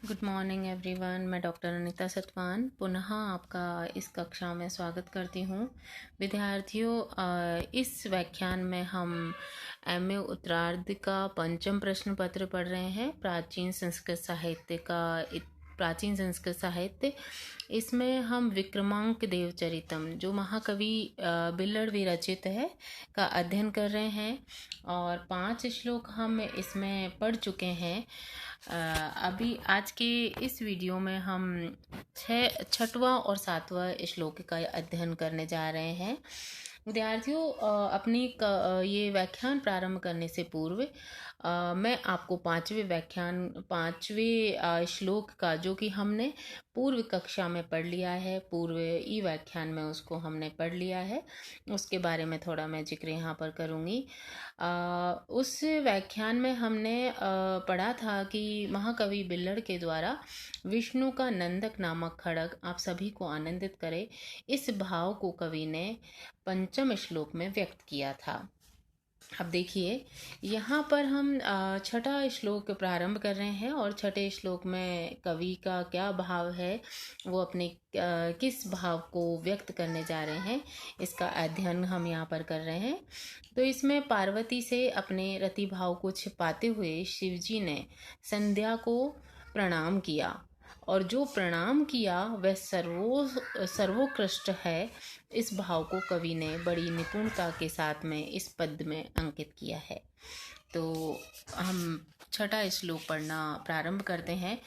Good morning everyone. मैं doctor Anita सतवान पुनः आपका इस कक्षा में स्वागत करती हूँ। विद्यार्थियों, इस व्याख्यान में हम एमए उत्तरार्ध का पंचम प्रश्न पत्र पढ़ रहे हैं, प्राचीन संस्कृत साहित्य। इसमें हम विक्रमांक देवचरितम, जो महाकवि बिल्लड़ विरचित है, का अध्ययन कर रहे हैं और 5 श्लोक हम इसमें पढ़ चुके हैं। अभी आज के इस वीडियो में हम छठवां और 7वां श्लोक का अध्ययन करने जा रहे हैं। विद्यार्थियों, अपनी ये व्याख्यान प्रारंभ करने से पूर्व मैं आपको पांचवें श्लोक का, जो कि हमने पूर्व कक्षा में पढ़ लिया है, पूर्व ई व्याख्यान में उसको हमने पढ़ लिया है, उसके बारे में थोड़ा मैं जिक्र यहाँ पर करूँगी। उस व्याख्यान में हमने पढ़ा था कि महाकवि बिल्लड़ के द्वारा विष्णु का नंदक नामक खड्ग आप सभी को आनंदित करे, इस भाव को कवि ने पंचम श्लोक में व्यक्त किया था। अब देखिए, यहाँ पर हम छठा श्लोक प्रारंभ कर रहे हैं और छठे श्लोक में कवि का क्या भाव है, वो अपने किस भाव को व्यक्त करने जा रहे हैं, इसका अध्ययन हम यहाँ पर कर रहे हैं। तो इसमें पार्वती से अपने रति भाव को छिपाते हुए शिवजी ने संध्या को प्रणाम किया और जो प्रणाम किया वह सर्वोत्कृष्ट है। इस भाव को कवि ने बड़ी निपुणता के साथ में इस पद में अंकित किया है। तो हम छठा श्लोक पढ़ना प्रारंभ करते हैं।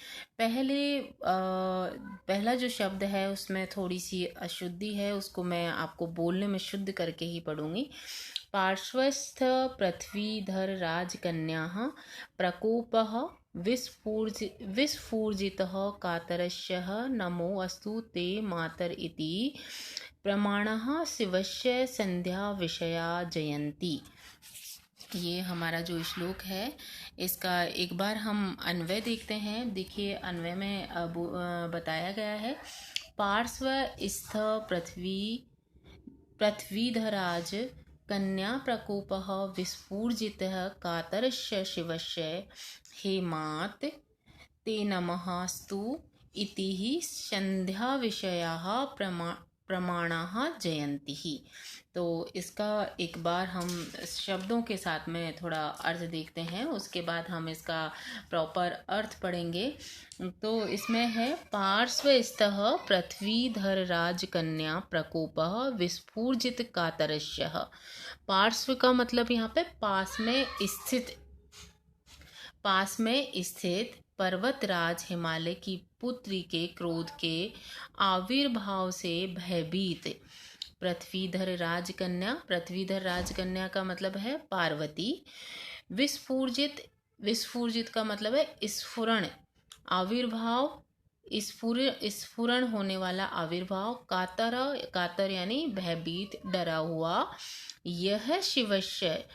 पहला जो शब्द है उसमें थोड़ी सी अशुद्धि है, उसको मैं आपको बोलने में शुद्ध करके ही पढ़ूंगी। पार्श्वस्थ पृथ्वीधर राजकन्याः प्रकोपः विस्फूर्जितः कातरस्यः नमो अस्तु ते मातर इति प्रमाणः शिवस्य संध्या विषया जयंती। ये हमारा जो श्लोक है, इसका एक बार हम अन्वय देखते हैं। देखिए, अन्वय में बताया गया है, पार्श्वस्थ पृथ्वीधराज कन्या प्रकोपः विस्फूर्जितः कातरस्य शिवस्य हेमात् ते नमःस्तु इति ही संध्या विषयाः प्रमाणाः जयन्ति ही। तो इसका एक बार हम शब्दों के साथ में थोड़ा अर्थ देखते हैं, उसके बाद हम इसका प्रॉपर अर्थ पढ़ेंगे। तो इसमें है, पार्श्वस्थः पृथ्वीधर राजकन्या प्रकोपः विस्फूर्जित कातरस्यः। पार्श्व का मतलब यहाँ पे पास में स्थित पर्वतराज हिमालय की पुत्री के क्रोध के आविर्भाव से भयभीत पृथ्वीधर राजकन्या का मतलब है पार्वती। विस्फूर्जित का मतलब है स्फुरण, आविर्भाव, स्फुरण होने वाला आविर्भाव। कातर यानी भयभीत, डरा हुआ। यह शिवस्य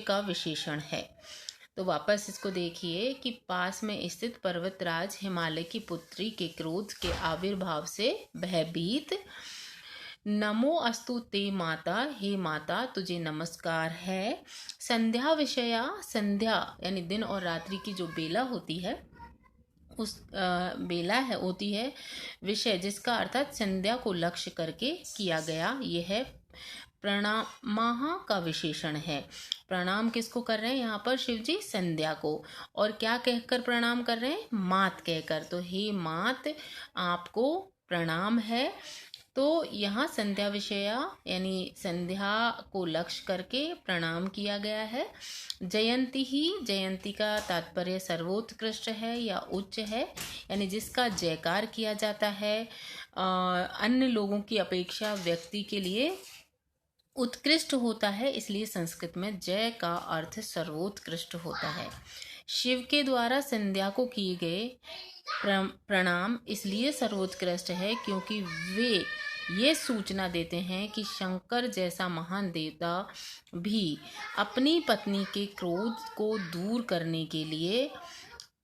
का विशेषण है। तो वापस इसको देखिए कि पास में स्थित पर्वतराज हिमालय की पुत्री के क्रोध के आविर्भाव से भयभीत। नमो अस्तु ते माता, हे माता तुझे नमस्कार है। संध्या विषया, संध्या यानी दिन और रात्रि की जो बेला होती है, उस होती है विषय, जिसका अर्थात संध्या को लक्ष्य करके किया गया, यह प्रणामाः का विशेषण है। प्रणाम किसको कर रहे हैं यहाँ पर? शिव जी संध्या को। और क्या कहकर प्रणाम कर रहे हैं? मात कहकर। तो हे मात, आपको प्रणाम है। तो यहाँ संध्या विषया यानी संध्या को लक्ष्य करके प्रणाम किया गया है। जयंती ही, जयंती का तात्पर्य सर्वोत्कृष्ट है या उच्च है, यानी जिसका जयकार किया जाता है, अन्य लोगों की अपेक्षा व्यक्ति के लिए उत्कृष्ट होता है, इसलिए संस्कृत में जय का अर्थ सर्वोत्कृष्ट होता है। शिव के द्वारा संध्या को किए गए प्रणाम इसलिए सर्वोत्कृष्ट है क्योंकि वे ये सूचना देते हैं कि शंकर जैसा महान देवता भी अपनी पत्नी के क्रोध को दूर करने के लिए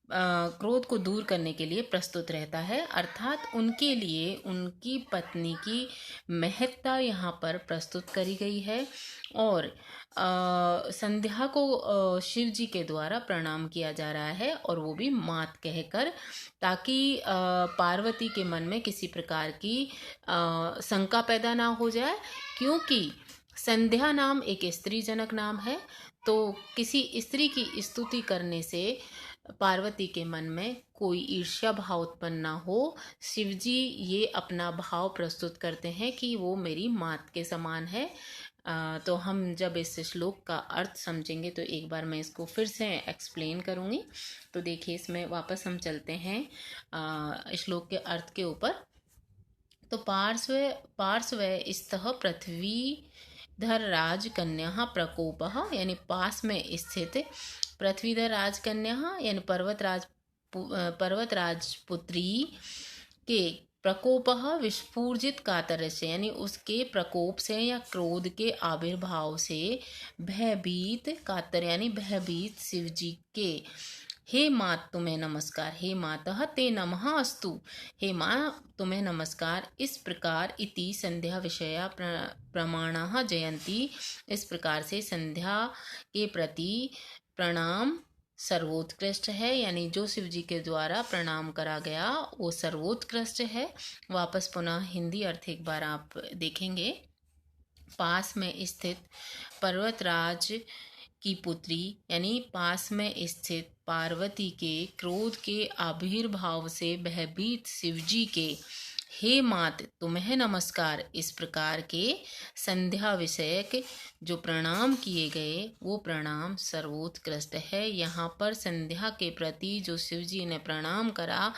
क्रोध को दूर करने के लिए प्रस्तुत रहता है, अर्थात उनके लिए उनकी पत्नी की महत्ता यहाँ पर प्रस्तुत करी गई है। और संध्या को शिव जी के द्वारा प्रणाम किया जा रहा है, और वो भी मात कहकर, ताकि पार्वती के मन में किसी प्रकार की शंका पैदा ना हो जाए, क्योंकि संध्या नाम एक स्त्रीजनक नाम है। तो किसी स्त्री की स्तुति करने से पार्वती के मन में कोई ईर्ष्या भाव उत्पन्न ना हो। शिवजी ये अपना भाव प्रस्तुत करते हैं कि वो मेरी मात के समान है। तो हम जब इस श्लोक का अर्थ समझेंगे तो एक बार मैं इसको फिर से एक्सप्लेन करूँगी। तो देखिए, इसमें वापस हम चलते हैं श्लोक के अर्थ के ऊपर। तो पार्श्व स्तः पृथ्वीधर राजकन्या प्रकोपः, यानी पास में स्थित पृथ्वीधर राजकन्या यानी पर्वतराजपुत्री के प्रकोपः विस्फूर्जित कातर से, यानी उसके प्रकोप से या क्रोध के आविर्भाव से भयभीत, कातर यानी भयभीत शिवजी के, हे मात तुम्हें नमस्कार, हे मातः ते नमः अस्तु, हे माँ तुम्हें नमस्कार। इस प्रकार इति संध्या विषया प्रमाणः जयंती, इस प्रकार से संध्या के प्रति प्रणाम सर्वोत्कृष्ट है, यानी जो शिव जी के द्वारा प्रणाम करा गया वो सर्वोत्कृष्ट है। वापस पुनः हिंदी अर्थ एक बार आप देखेंगे। पास में स्थित पर्वतराज की पुत्री, यानी पास में स्थित पार्वती के क्रोध के आविर्भाव से भयभीत शिवजी के, हे मात तुम्हें नमस्कार, इस प्रकार के संध्या विषयक जो प्रणाम किए गए वो प्रणाम सर्वोत्कृष्ट है। यहाँ पर संध्या के प्रति जो शिवजी ने प्रणाम करा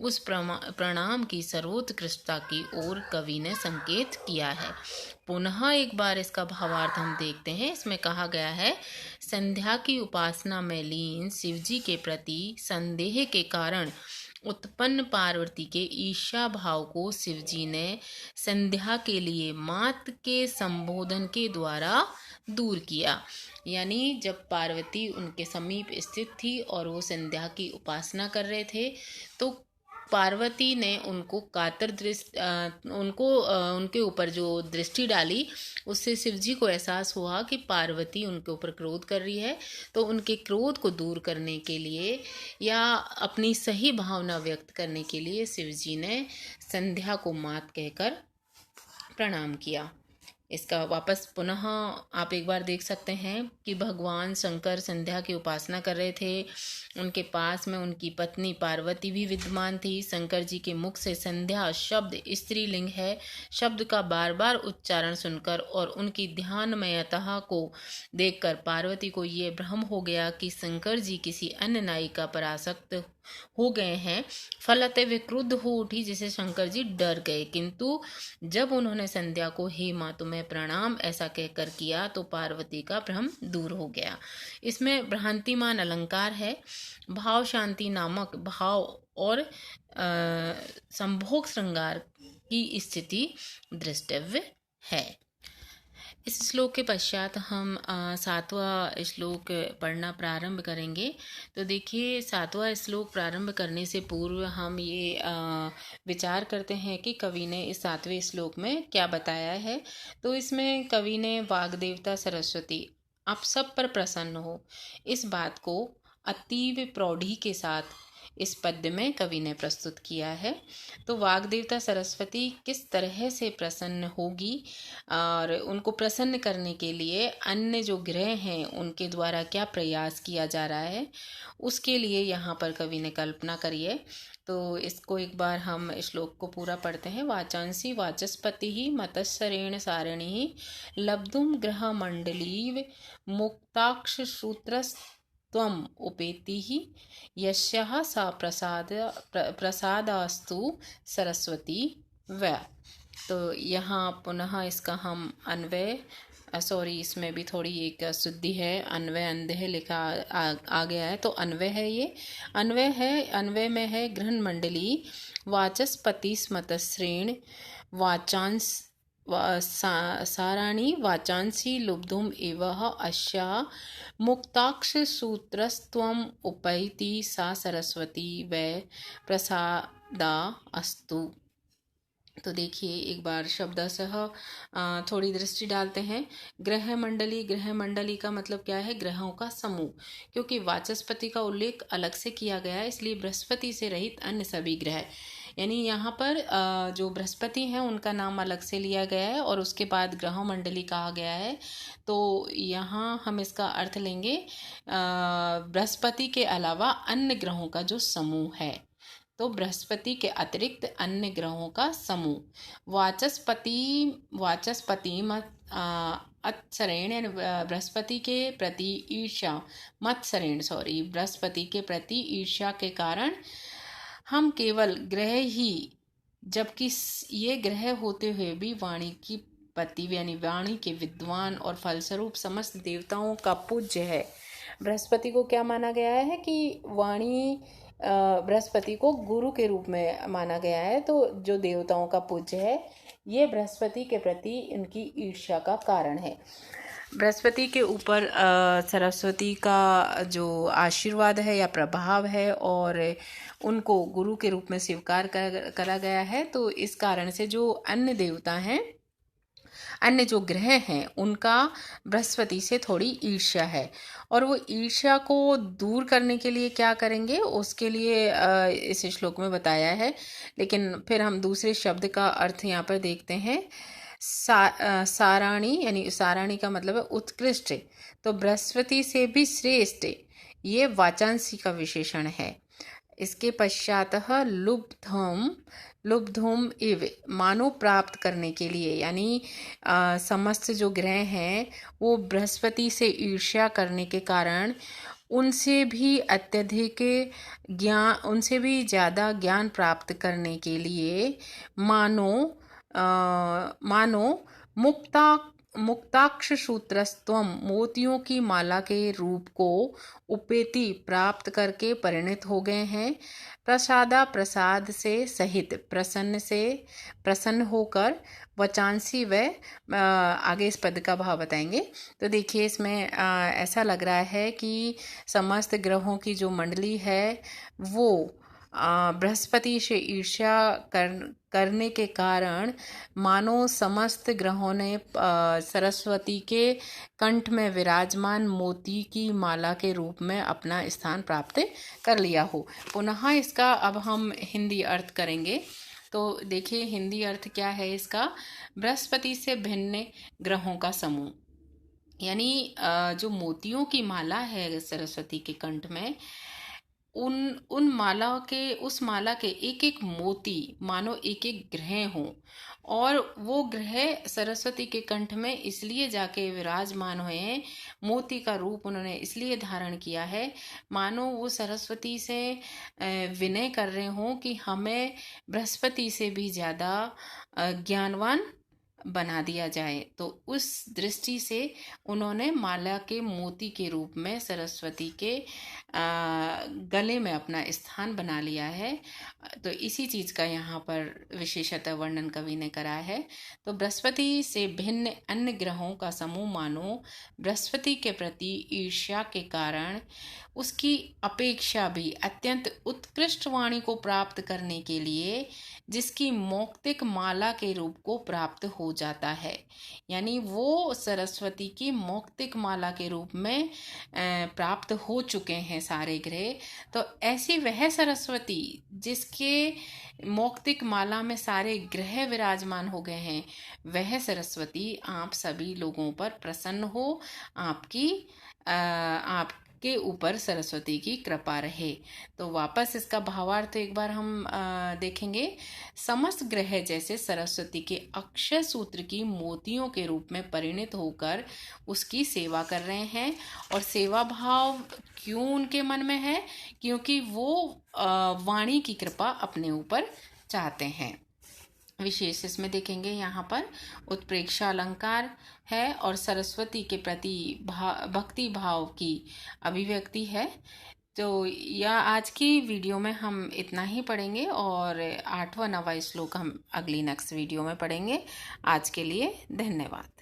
उस प्रणाम की सर्वोत्कृष्टता की ओर कवि ने संकेत किया है। पुनः एक बार इसका भावार्थ हम देखते हैं। इसमें कहा गया है, संध्या की उपासना में लीन शिवजी के प्रति संदेह के कारण उत्पन्न पार्वती के ईर्ष्या भाव को शिवजी ने संध्या के लिए मात के संबोधन के द्वारा दूर किया। यानी जब पार्वती उनके समीप स्थित थी और वो संध्या की उपासना कर रहे थे, तो पार्वती ने उनको कातर दृष्टि उनके ऊपर जो दृष्टि डाली, उससे शिवजी को एहसास हुआ कि पार्वती उनके ऊपर क्रोध कर रही है। तो उनके क्रोध को दूर करने के लिए या अपनी सही भावना व्यक्त करने के लिए शिवजी ने संध्या को मात कहकर प्रणाम किया। इसका वापस पुनः आप एक बार देख सकते हैं कि भगवान शंकर संध्या की उपासना कर रहे थे। उनके पास में उनकी पत्नी पार्वती भी विद्यमान थी। शंकर जी के मुख से संध्या शब्द स्त्रीलिंग है। शब्द का बार बार उच्चारण सुनकर और उनकी ध्यानमयता को देखकर पार्वती को ये भ्रम हो गया कि शंकर जी किसी अन्य नायिका पर आसक्त हो गए हैं। फलतः वे क्रुद्ध हो उठी, जिसे शंकर जी डर गए। किंतु जब उन्होंने संध्या को हे माँ तुम्हें प्रणाम ऐसा कहकर किया तो पार्वती का भ्रम दूर हो गया। इसमें भ्रांतिमान अलंकार है। भाव शांति नामक भाव और संभोग श्रृंगार की स्थिति दृष्टव्य है। इस श्लोक के पश्चात हम 7वां श्लोक पढ़ना प्रारंभ करेंगे। तो देखिए, 7वां श्लोक प्रारंभ करने से पूर्व हम ये विचार करते हैं कि कवि ने इस 7वें श्लोक में क्या बताया है। तो इसमें कवि ने वाग्देवता सरस्वती आप सब पर प्रसन्न हो, इस बात को अतीव प्रौढ़ी के साथ इस पद्य में कवि ने प्रस्तुत किया है। तो वाग्देवता सरस्वती किस तरह से प्रसन्न होगी और उनको प्रसन्न करने के लिए अन्य जो ग्रह हैं उनके द्वारा क्या प्रयास किया जा रहा है, उसके लिए यहाँ पर कवि ने कल्पना करी है। तो इसको एक बार हम श्लोक को पूरा पढ़ते हैं। वाचांसी वाचस्पति मतस्सरेण सारिणी लब्धुम ग्रह मंडलीव मुक्ताक्ष सूत्रस त्वम उपेति ही यस्याः सा प्रसादास्तु सरस्वती व। तो यहाँ पुनः इसका हम अन्वय इसमें भी थोड़ी एक शुद्धि है, अन्वय अंधे लिखा आ गया है। तो अन्वय है, ये अन्वय में है ग्रहण मंडली वाचस्पति स्मतश्रेण वाचांस साराणि वाचांसि लुब्धुम् एव अस्याः मुक्ताक्षसूत्रस्त्वम् उपैति सा सरस्वती वै प्रसादा अस्तु। तो देखिए एक बार शब्दशः थोड़ी दृष्टि डालते हैं। ग्रह मंडली का मतलब क्या है? ग्रहों का समूह। क्योंकि वाचस्पति का उल्लेख अलग से किया गया है, इसलिए बृहस्पति से रहित अन्य सभी ग्रह, यानी यहाँ पर जो बृहस्पति हैं उनका नाम अलग से लिया गया है और उसके बाद ग्रह मंडली कहा गया है। तो यहाँ हम इसका अर्थ लेंगे बृहस्पति के अलावा अन्य ग्रहों का जो समूह है। तो बृहस्पति के अतिरिक्त अन्य ग्रहों का समूह। वाचस्पति मत्सरेण, बृहस्पति के प्रति ईर्ष्या, बृहस्पति के प्रति ईर्ष्या के कारण हम केवल ग्रह ही, जबकि ये ग्रह होते हुए भी वाणी की पति यानी वाणी के विद्वान और फलस्वरूप समस्त देवताओं का पूज्य है। बृहस्पति को क्या माना गया है कि वाणी, बृहस्पति को गुरु के रूप में माना गया है। तो जो देवताओं का पूज्य है, ये बृहस्पति के प्रति इनकी ईर्ष्या का कारण है। बृहस्पति के ऊपर सरस्वती का जो आशीर्वाद है या प्रभाव है और उनको गुरु के रूप में स्वीकार करा गया है। तो इस कारण से जो अन्य देवता हैं, अन्य जो ग्रह हैं, उनका बृहस्पति से थोड़ी ईर्ष्या है और वो ईर्ष्या को दूर करने के लिए क्या करेंगे, उसके लिए इस श्लोक में बताया है। लेकिन फिर हम दूसरे शब्द का अर्थ यहाँ पर देखते हैं। साराणी, यानी साराणी का मतलब है उत्कृष्ट, तो बृहस्पति से भी श्रेष्ठ, ये वाचांसी का विशेषण है। इसके पश्चात लुब्धुम इव, मानो प्राप्त करने के लिए, यानी समस्त जो ग्रह हैं वो बृहस्पति से ईर्ष्या करने के कारण उनसे भी अत्यधिक ज्ञान, उनसे भी ज़्यादा ज्ञान प्राप्त करने के लिए मानो मुक्ताक्षसूत्रस्त्वम, मोतियों की माला के रूप को उपेति, प्राप्त करके परिणित हो गए हैं। प्रसाद से सहित, प्रसन्न होकर, वचांसी व, आगे इस पद का भाव बताएंगे। तो देखिए इसमें ऐसा लग रहा है कि समस्त ग्रहों की जो मंडली है वो बृहस्पति से ईर्ष्या करने के कारण मानो समस्त ग्रहों ने सरस्वती के कंठ में विराजमान मोती की माला के रूप में अपना स्थान प्राप्त कर लिया हो। पुनः इसका अब हम हिंदी अर्थ करेंगे। तो देखिए हिंदी अर्थ क्या है इसका। बृहस्पति से भिन्न ग्रहों का समूह, यानी जो मोतियों की माला है सरस्वती के कंठ में, उन माला के, उस माला के एक एक मोती मानो एक एक ग्रह हों, और वो ग्रह सरस्वती के कंठ में इसलिए जाके विराजमान हुए हैं, मोती का रूप उन्होंने इसलिए धारण किया है, मानो वो सरस्वती से विनय कर रहे हों कि हमें बृहस्पति से भी ज़्यादा ज्ञानवान बना दिया जाए। तो उस दृष्टि से उन्होंने माला के मोती के रूप में सरस्वती के गले में अपना स्थान बना लिया है। तो इसी चीज़ का यहाँ पर विशेषतः वर्णन कवि ने करा है। तो बृहस्पति से भिन्न अन्य ग्रहों का समूह मानो बृहस्पति के प्रति ईर्ष्या के कारण उसकी अपेक्षा भी अत्यंत उत्कृष्ट वाणी को प्राप्त करने के लिए जिसकी मौक्तिक माला के रूप को प्राप्त हो जाता है, यानी वो सरस्वती की मौक्तिक माला के रूप में प्राप्त हो चुके हैं सारे ग्रह। तो ऐसी वह सरस्वती जिसके मौक्तिक माला में सारे ग्रह विराजमान हो गए हैं, वह सरस्वती आप सभी लोगों पर प्रसन्न हो, आपके ऊपर सरस्वती की कृपा रहे। तो वापस इसका भावार्थ एक बार हम देखेंगे। समस्त ग्रह जैसे सरस्वती के अक्षय सूत्र की मोतियों के रूप में परिणित होकर उसकी सेवा कर रहे हैं, और सेवा भाव क्यों उनके मन में है, क्योंकि वो वाणी की कृपा अपने ऊपर चाहते हैं। विशेष इसमें देखेंगे यहाँ पर उत्प्रेक्षा अलंकार है और सरस्वती के प्रति भक्ति भाव की अभिव्यक्ति है। तो या आज की वीडियो में हम इतना ही पढ़ेंगे और 8वां 9वां श्लोक हम अगली नेक्स्ट वीडियो में पढ़ेंगे। आज के लिए धन्यवाद।